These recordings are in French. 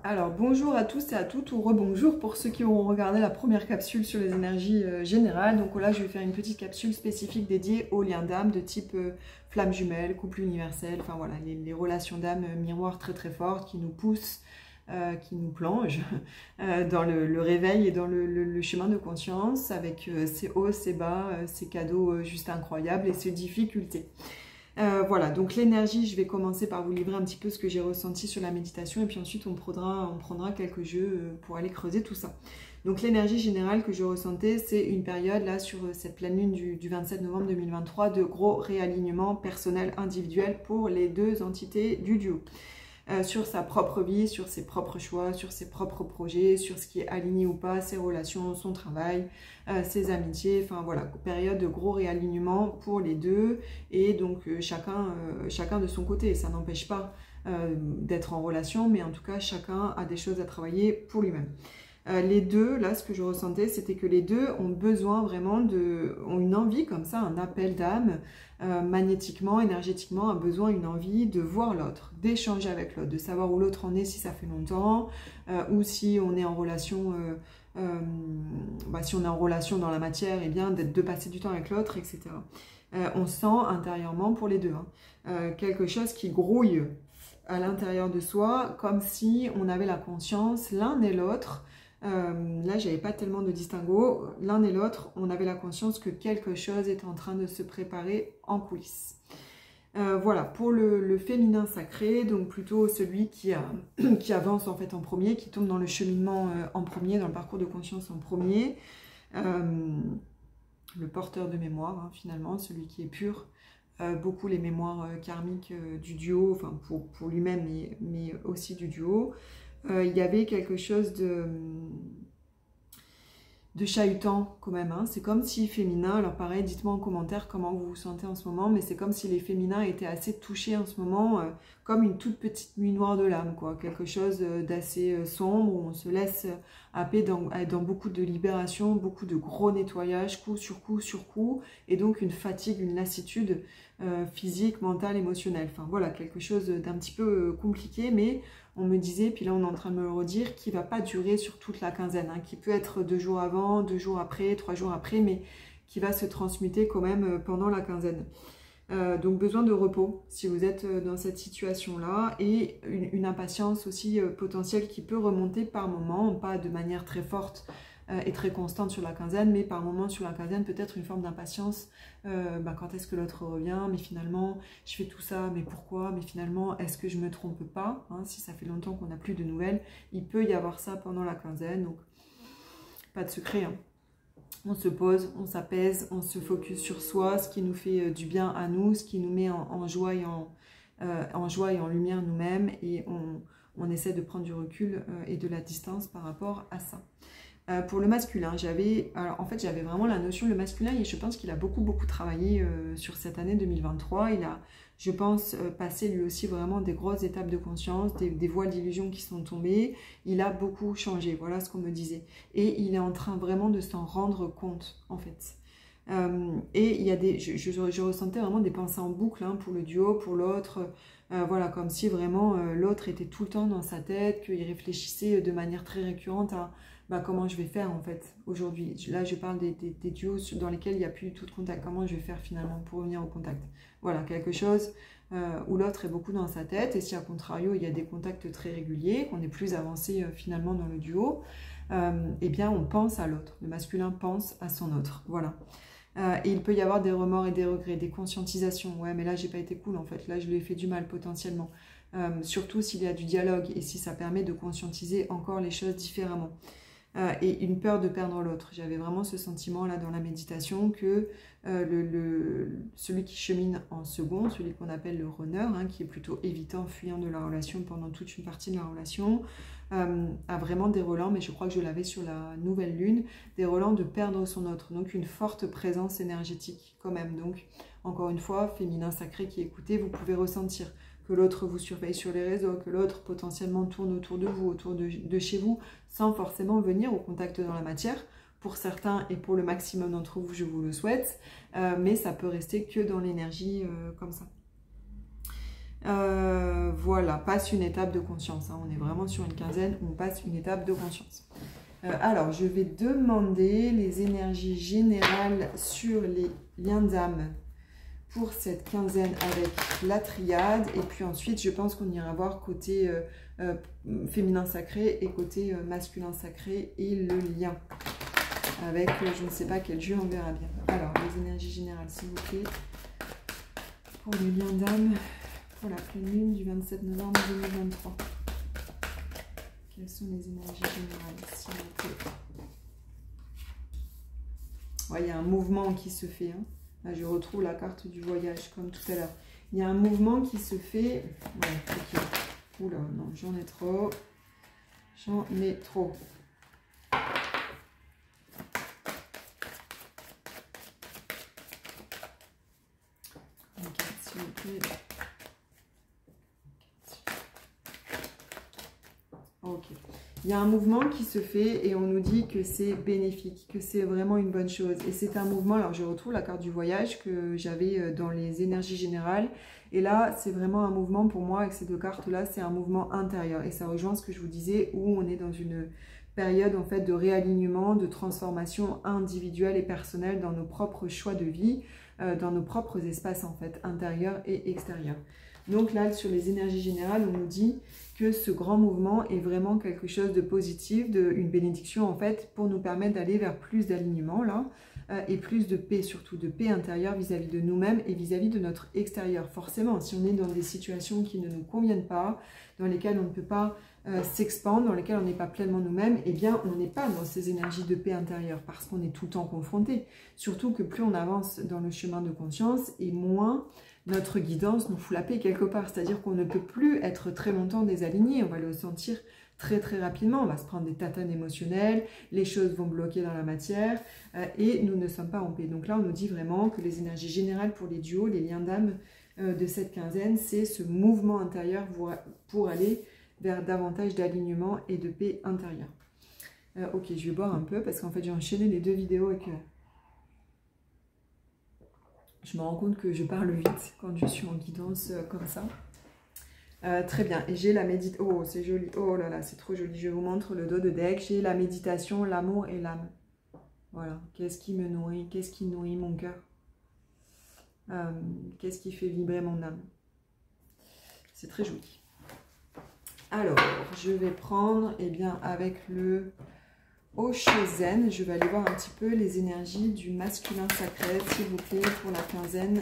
Alors bonjour à tous et à toutes, ou rebonjour pour ceux qui auront regardé la première capsule sur les énergies générales. Donc là je vais faire une petite capsule spécifique dédiée aux liens d'âme de type flamme jumelle, couple universel, enfin voilà, les relations d'âme miroirs très très fortes qui nous poussent, qui nous plongent dans le réveil et dans le chemin de conscience avec ses hauts, ses bas, ses cadeaux juste incroyables et ses difficultés. Voilà, donc l'énergie, je vais commencer par vous livrer un petit peu ce que j'ai ressenti sur la méditation et puis ensuite on prendra quelques jeux pour aller creuser tout ça. Donc l'énergie générale que je ressentais, c'est une période là sur cette pleine lune du 27 novembre 2023 de gros réalignement personnel individuel pour les deux entités du duo. Sur sa propre vie, sur ses propres choix, sur ses propres projets, sur ce qui est aligné ou pas, ses relations, son travail, ses amitiés, enfin voilà, période de gros réalignement pour les deux, et donc chacun de son côté, ça n'empêche pas d'être en relation, mais en tout cas chacun a des choses à travailler pour lui-même. Les deux, là, ce que je ressentais, c'était que les deux ont besoin vraiment ont une envie comme ça, un appel d'âme, magnétiquement, énergétiquement, un besoin, une envie de voir l'autre, d'échanger avec l'autre, de savoir où l'autre en est si ça fait longtemps, ou si on est en relation, si on est en relation dans la matière, et bien de passer du temps avec l'autre, etc. On sent intérieurement pour les deux, quelque chose qui grouille à l'intérieur de soi, comme si on avait la conscience, l'un et l'autre. Là, j'avais pas tellement de distinguo. L'un et l'autre, on avait la conscience que quelque chose est en train de se préparer en coulisses. Voilà, pour le féminin sacré, donc plutôt celui qui avance en fait en premier, qui tombe dans le cheminement en premier, dans le parcours de conscience en premier. Le porteur de mémoire, finalement, celui qui est pur. Beaucoup les mémoires karmiques du duo, enfin pour lui-même, mais aussi du duo. Il y avait quelque chose de chahutant quand même, c'est comme si féminin, alors pareil, dites-moi en commentaire comment vous vous sentez en ce moment, mais c'est comme si les féminins étaient assez touchés en ce moment, comme une toute petite nuit noire de l'âme, quoi, quelque chose d'assez sombre, où on se laisse happer dans beaucoup de libération, beaucoup de gros nettoyage, coup sur coup sur coup, et donc une fatigue, une lassitude physique, mentale, émotionnelle, enfin voilà, quelque chose d'un petit peu compliqué, mais on me disait, puis là on est en train de me le redire, qui ne va pas durer sur toute la quinzaine, qui peut être 2 jours avant, 2 jours après, 3 jours après, mais qui va se transmuter quand même pendant la quinzaine. Donc besoin de repos si vous êtes dans cette situation-là, et une impatience aussi potentielle qui peut remonter par moment, pas de manière très forte et très constante sur la quinzaine, mais par moment sur la quinzaine peut-être une forme d'impatience, quand est-ce que l'autre revient, mais finalement je fais tout ça, mais pourquoi, mais finalement est-ce que je me trompe pas, si ça fait longtemps qu'on n'a plus de nouvelles, il peut y avoir ça pendant la quinzaine, donc pas de secret, On se pose, on s'apaise, on se focus sur soi, ce qui nous fait du bien à nous, ce qui nous met en joie et en lumière nous-mêmes, et on essaie de prendre du recul et de la distance par rapport à ça. Pour le masculin, j'avais vraiment la notion, le masculin, et je pense qu'il a beaucoup travaillé sur cette année 2023. Il a, je pense, passé lui aussi vraiment des grosses étapes de conscience, des voiles d'illusion qui sont tombées. Il a beaucoup changé, voilà ce qu'on me disait. Et il est en train vraiment de s'en rendre compte, en fait. Et il y a je ressentais vraiment des pensées en boucle pour le duo, pour l'autre. Voilà, comme si vraiment l'autre était tout le temps dans sa tête, qu'il réfléchissait de manière très récurrente à comment je vais faire en fait aujourd'hui. Là je parle des duos dans lesquels il n'y a plus du tout de contact, comment je vais faire finalement pour revenir au contact. Voilà, quelque chose où l'autre est beaucoup dans sa tête, et si à contrario il y a des contacts très réguliers, qu'on est plus avancé finalement dans le duo, eh bien on pense à l'autre, le masculin pense à son autre, voilà. Et il peut y avoir des remords et des regrets, des conscientisations. Ouais, mais là, j'ai pas été cool en fait. Là, je lui ai fait du mal potentiellement. Surtout s'il y a du dialogue et si ça permet de conscientiser encore les choses différemment. Et une peur de perdre l'autre. J'avais vraiment ce sentiment là dans la méditation que celui qui chemine en second, celui qu'on appelle le runner, qui est plutôt évitant, fuyant de la relation pendant toute une partie de la relation, a vraiment des relents, mais je crois que je l'avais sur la nouvelle lune, des relents de perdre son autre, donc une forte présence énergétique quand même. Donc encore une fois, féminin sacré qui écoutez, vous pouvez ressentir que l'autre vous surveille sur les réseaux, que l'autre potentiellement tourne autour de vous, autour de chez vous, sans forcément venir au contact dans la matière. Pour certains et pour le maximum d'entre vous, je vous le souhaite, mais ça peut rester que dans l'énergie comme ça. Voilà, passe une étape de conscience. Hein. On est vraiment sur une quinzaine où on passe une étape de conscience. Alors, je vais demander les énergies générales sur les liens d'âme pour cette quinzaine avec la triade. Et puis ensuite, je pense qu'on ira voir côté féminin sacré et côté masculin sacré et le lien. Avec, je ne sais pas quel jeu, on verra bien. Alors, les énergies générales, s'il vous plaît. Pour le lien d'âme, pour la pleine lune du 27 novembre 2023. Quelles sont les énergies générales, s'il vous plaît? Ouais, il y a un mouvement qui se fait. Hein. Là, je retrouve la carte du voyage, comme tout à l'heure. Il y a un mouvement qui se fait. Ouais, ok. Oula, non, j'en ai trop. J'en ai trop. Ok, s'il vous plaît. Ok. Il y a un mouvement qui se fait et on nous dit que c'est bénéfique, que c'est vraiment une bonne chose. Et c'est un mouvement, alors je retrouve la carte du voyage que j'avais dans les énergies générales. Et là, c'est vraiment un mouvement pour moi, avec ces deux cartes-là, c'est un mouvement intérieur. Et ça rejoint ce que je vous disais, où on est dans une période en fait de réalignement, de transformation individuelle et personnelle dans nos propres choix de vie, dans nos propres espaces en fait, intérieurs et extérieurs. Donc là, sur les énergies générales, on nous dit que ce grand mouvement est vraiment quelque chose de positif, une bénédiction en fait, pour nous permettre d'aller vers plus d'alignement là, et plus de paix, surtout de paix intérieure vis-à-vis de nous-mêmes et vis-à-vis de notre extérieur. Forcément, si on est dans des situations qui ne nous conviennent pas, dans lesquelles on ne peut pas s'expandre, dans lesquelles on n'est pas pleinement nous-mêmes, eh bien on n'est pas dans ces énergies de paix intérieure parce qu'on est tout le temps confronté. Surtout que plus on avance dans le chemin de conscience et moins notre guidance nous fout la paix quelque part. C'est-à-dire qu'on ne peut plus être très longtemps désaligné, on va le sentir très très rapidement, on va se prendre des tatanes émotionnelles, les choses vont bloquer dans la matière et nous ne sommes pas en paix. Donc là on nous dit vraiment que les énergies générales pour les duos, les liens d'âme de cette quinzaine, c'est ce mouvement intérieur pour aller vers davantage d'alignement et de paix intérieure. Ok, je vais boire un peu parce qu'en fait j'ai enchaîné les deux vidéos et que je me rends compte que je parle vite quand je suis en guidance comme ça. Très bien, et j'ai la méditation. Oh, c'est joli. Oh là là, c'est trop joli. Je vous montre le dos de deck. J'ai la méditation, l'amour et l'âme. Voilà. Qu'est-ce qui me nourrit? Qu'est-ce qui nourrit mon cœur? Qu'est-ce qui fait vibrer mon âme? C'est très joli. Alors, je vais prendre, eh bien, avec le Oshozen, je vais aller voir un petit peu les énergies du masculin sacré, s'il vous plaît, pour la quinzaine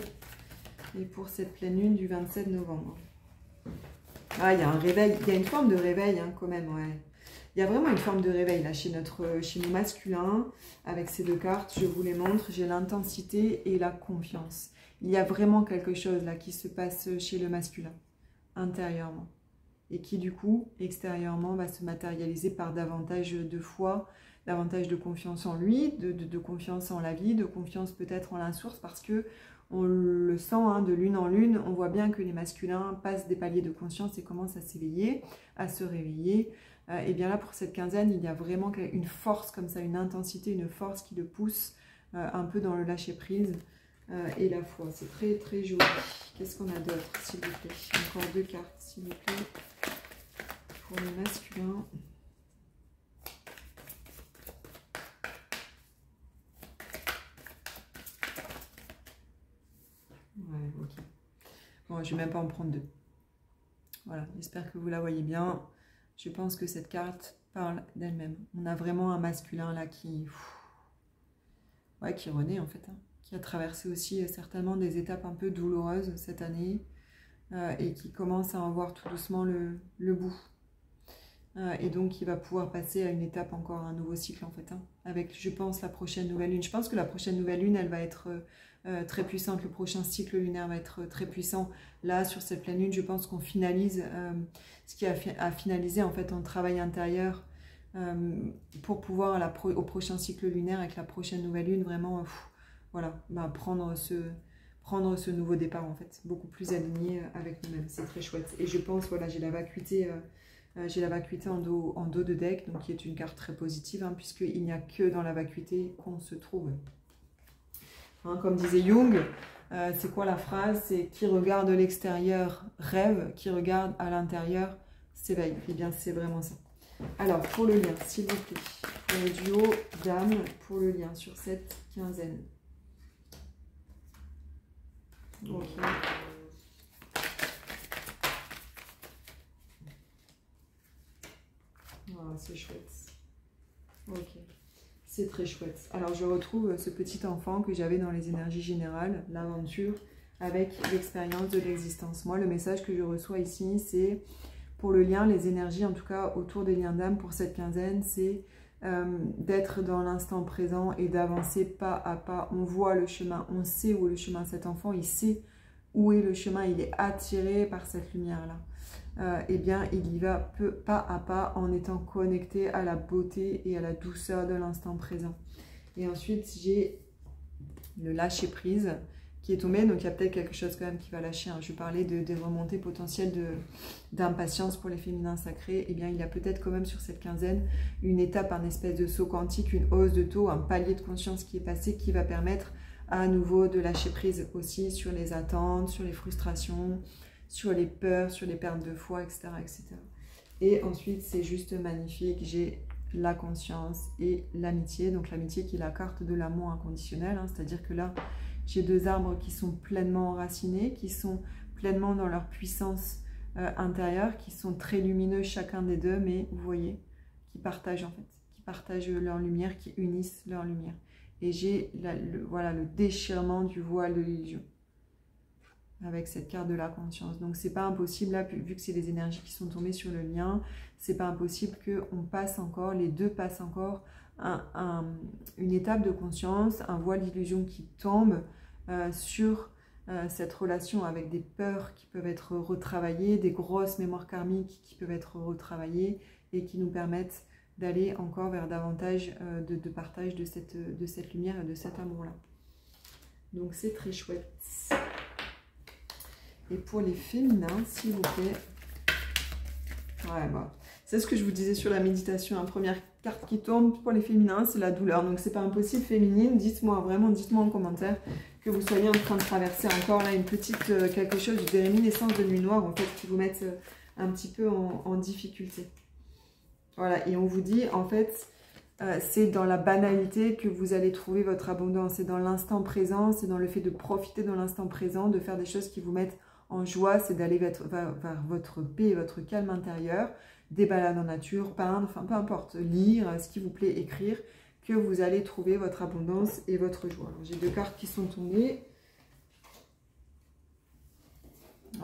et pour cette pleine lune du 27 novembre. Ah, il y a un réveil, il y a une forme de réveil hein, quand même, ouais. Il y a vraiment une forme de réveil là chez nos masculins, avec ces deux cartes, je vous les montre, j'ai l'intensité et la confiance. Il y a vraiment quelque chose là qui se passe chez le masculin, intérieurement. Et qui du coup, extérieurement, va se matérialiser par davantage de foi, davantage de confiance en lui, de confiance en la vie, de confiance peut-être en la source, parce que on le sent hein, de lune en lune, on voit bien que les masculins passent des paliers de conscience et commencent à s'éveiller, à se réveiller. Et bien là, pour cette quinzaine, il y a vraiment une force comme ça, une intensité, une force qui le pousse un peu dans le lâcher-prise et la foi. C'est très très joli. Qu'est-ce qu'on a d'autre, s'il vous plaît? Encore deux cartes, s'il vous plaît, pour les masculins. Ouais, ok. Bon, je ne vais même pas en prendre deux. Voilà, j'espère que vous la voyez bien. Je pense que cette carte parle d'elle-même. On a vraiment un masculin là qui renaît en fait, hein, qui a traversé aussi certainement des étapes un peu douloureuses cette année et qui commence à en voir tout doucement le bout. Et donc il va pouvoir passer à une étape encore, un nouveau cycle en fait, hein, avec je pense la prochaine nouvelle lune. Je pense que la prochaine nouvelle lune, elle va être très puissante, le prochain cycle lunaire va être très puissant. Là sur cette pleine lune, je pense qu'on finalise ce qui a à finaliser en fait en travail intérieur pour pouvoir au prochain cycle lunaire avec la prochaine nouvelle lune vraiment voilà, prendre ce nouveau départ en fait, beaucoup plus aligné avec nous-mêmes. C'est très chouette. Et je pense, voilà, j'ai la vacuité en dos de deck, donc qui est une carte très positive, hein, puisqu'il n'y a que dans la vacuité qu'on se trouve. Hein, comme disait Jung, C'est quoi la phrase? C'est qui regarde l'extérieur rêve, qui regarde à l'intérieur s'éveille. Eh bien, c'est vraiment ça. Alors, pour le lien, s'il vous plaît, le duo dame pour le lien sur cette quinzaine. Ok. Voilà, c'est chouette. Ok. C'est très chouette. Alors, je retrouve ce petit enfant que j'avais dans les énergies générales, l'aventure, avec l'expérience de l'existence. Moi, le message que je reçois ici, c'est pour le lien, les énergies, en tout cas autour des liens d'âme pour cette quinzaine, c'est d'être dans l'instant présent et d'avancer pas à pas. On voit le chemin, on sait où est le chemin. Cet enfant, il sait où est le chemin, il est attiré par cette lumière-là. Eh bien, il y va pas à pas en étant connecté à la beauté et à la douceur de l'instant présent. Et ensuite, j'ai le lâcher-prise qui est tombé, donc il y a peut-être quelque chose quand même qui va lâcher. Hein. Je parlais des remontées potentielles d'impatience pour les féminins sacrés. Eh bien, il y a peut-être quand même sur cette quinzaine une étape, un espèce de saut quantique, une hausse de taux, un palier de conscience qui est passé, qui va permettre à nouveau de lâcher prise aussi sur les attentes, sur les frustrations, sur les peurs, sur les pertes de foi, etc. etc. Et ensuite, c'est juste magnifique. J'ai la conscience et l'amitié. Donc l'amitié qui est la carte de l'amour inconditionnel. Hein. C'est-à-dire que là, j'ai deux arbres qui sont pleinement enracinés, qui sont pleinement dans leur puissance intérieure, qui sont très lumineux chacun des deux, mais vous voyez, qui partagent en fait, qui partagent leur lumière, qui unissent leur lumière. Et j'ai voilà, le déchirement du voile de l'illusion avec cette carte de la conscience. Donc c'est pas impossible, là, vu que c'est les énergies qui sont tombées sur le lien, c'est pas impossible qu'on passe encore, les deux passent encore une étape de conscience, un voile d'illusion qui tombe sur cette relation avec des peurs qui peuvent être retravaillées, des grosses mémoires karmiques qui peuvent être retravaillées et qui nous permettent d'aller encore vers davantage de partage de cette lumière et de cet amour-là. Donc c'est très chouette. Et pour les féminins, s'il vous plaît, ouais, bah, c'est ce que je vous disais sur la méditation. La première carte qui tombe pour les féminins, c'est la douleur. Donc c'est pas impossible, féminine. Dites-moi, vraiment, dites-moi en commentaire que vous soyez en train de traverser encore là une petite quelque chose des réminiscences de nuit noire, en fait, qui vous mettent un petit peu en difficulté. Voilà, et on vous dit, en fait, c'est dans la banalité que vous allez trouver votre abondance. C'est dans l'instant présent, c'est dans le fait de profiter dans l'instant présent, de faire des choses qui vous mettent en joie, c'est d'aller vers votre paix et votre calme intérieur, des balades en nature, peindre, enfin peu importe, lire, ce qui vous plaît, écrire, que vous allez trouver votre abondance et votre joie. J'ai deux cartes qui sont tombées.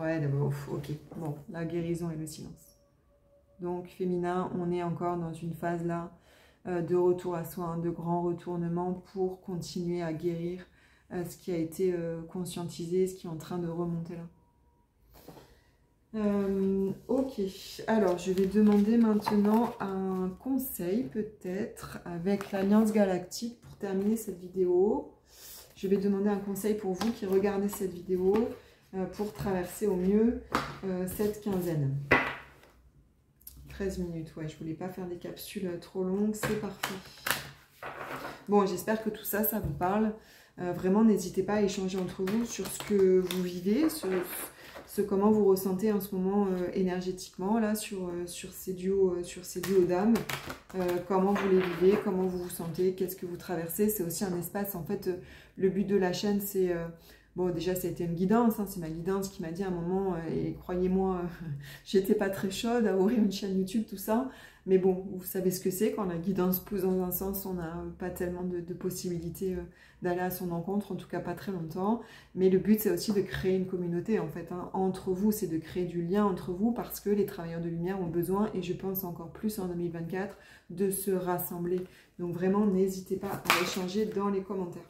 Ouais, d'abord, ok. Bon, la guérison et le silence. Donc, féminin, on est encore dans une phase là de retour à soi, de grand retournement pour continuer à guérir ce qui a été conscientisé, ce qui est en train de remonter là. Ok, alors je vais demander maintenant un conseil peut-être avec l'Alliance Galactique pour terminer cette vidéo. Je vais demander un conseil pour vous qui regardez cette vidéo pour traverser au mieux cette quinzaine. 13 minutes, ouais, je voulais pas faire des capsules trop longues, c'est parfait. Bon, j'espère que tout ça, ça vous parle. Vraiment, n'hésitez pas à échanger entre vous sur ce que vous vivez, comment vous ressentez en ce moment énergétiquement là sur ces duos d'âmes, comment vous les vivez, comment vous vous sentez, qu'est-ce que vous traversez. C'est aussi un espace, en fait, le but de la chaîne, c'est bon, déjà ça a été une guidance, hein, c'est ma guidance qui m'a dit à un moment, et croyez-moi, j'étais pas très chaude à ouvrir une chaîne YouTube, tout ça, mais bon, vous savez ce que c'est, quand la guidance pousse dans un sens, on n'a pas tellement de possibilités d'aller à son encontre, en tout cas pas très longtemps, mais le but c'est aussi de créer une communauté, en fait, hein, entre vous, c'est de créer du lien entre vous, parce que les travailleurs de lumière ont besoin, et je pense encore plus en 2024, de se rassembler. Donc vraiment, n'hésitez pas à échanger dans les commentaires.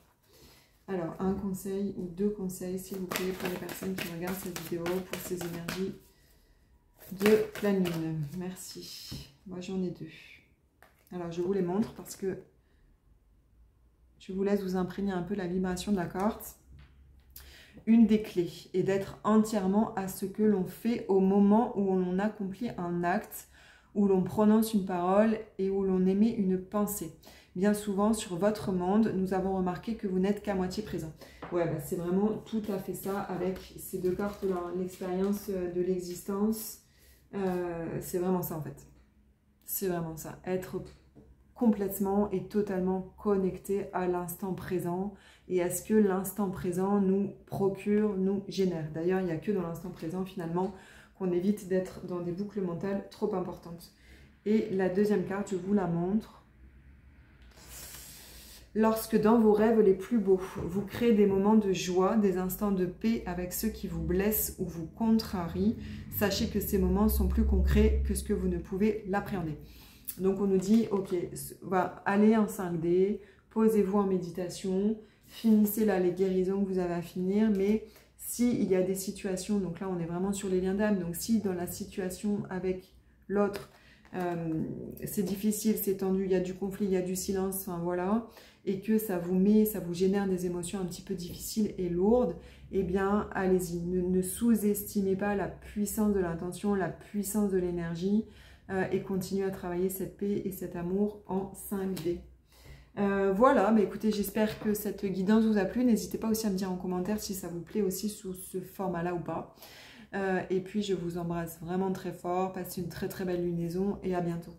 Alors, un conseil ou deux conseils, s'il vous plaît, pour les personnes qui regardent cette vidéo, pour ces énergies de pleine lune. Merci. Moi, j'en ai deux. Alors, je vous les montre parce que je vous laisse vous imprégner un peu la vibration de la carte. Une des clés est d'être entièrement à ce que l'on fait au moment où l'on accomplit un acte, où l'on prononce une parole et où l'on émet une pensée. bien souvent sur votre monde, nous avons remarqué que vous n'êtes qu'à moitié présent. Ouais, bah, c'est vraiment tout à fait ça avec ces deux cartes-là, l'expérience de l'existence. C'est vraiment ça en fait. C'est vraiment ça. Être complètement et totalement connecté à l'instant présent et à ce que l'instant présent nous procure, nous génère. D'ailleurs, il n'y a que dans l'instant présent finalement qu'on évite d'être dans des boucles mentales trop importantes. Et la deuxième carte, je vous la montre. Lorsque dans vos rêves les plus beaux, vous créez des moments de joie, des instants de paix avec ceux qui vous blessent ou vous contrarient, sachez que ces moments sont plus concrets que ce que vous ne pouvez l'appréhender. Donc on nous dit, ok, allez en 5D, posez-vous en méditation, finissez là les guérisons que vous avez à finir, mais s'il y a des situations, donc là on est vraiment sur les liens d'âme, donc si dans la situation avec l'autre, c'est difficile, c'est tendu, il y a du conflit, il y a du silence, enfin voilà, et que ça vous génère des émotions un petit peu difficiles et lourdes, eh bien allez-y, ne sous-estimez pas la puissance de l'intention, la puissance de l'énergie, et continuez à travailler cette paix et cet amour en 5D. Voilà, bah écoutez, j'espère que cette guidance vous a plu. N'hésitez pas aussi à me dire en commentaire si ça vous plaît aussi sous ce format-là ou pas. Et puis, je vous embrasse vraiment très fort. Passez une très très belle lunaison et à bientôt.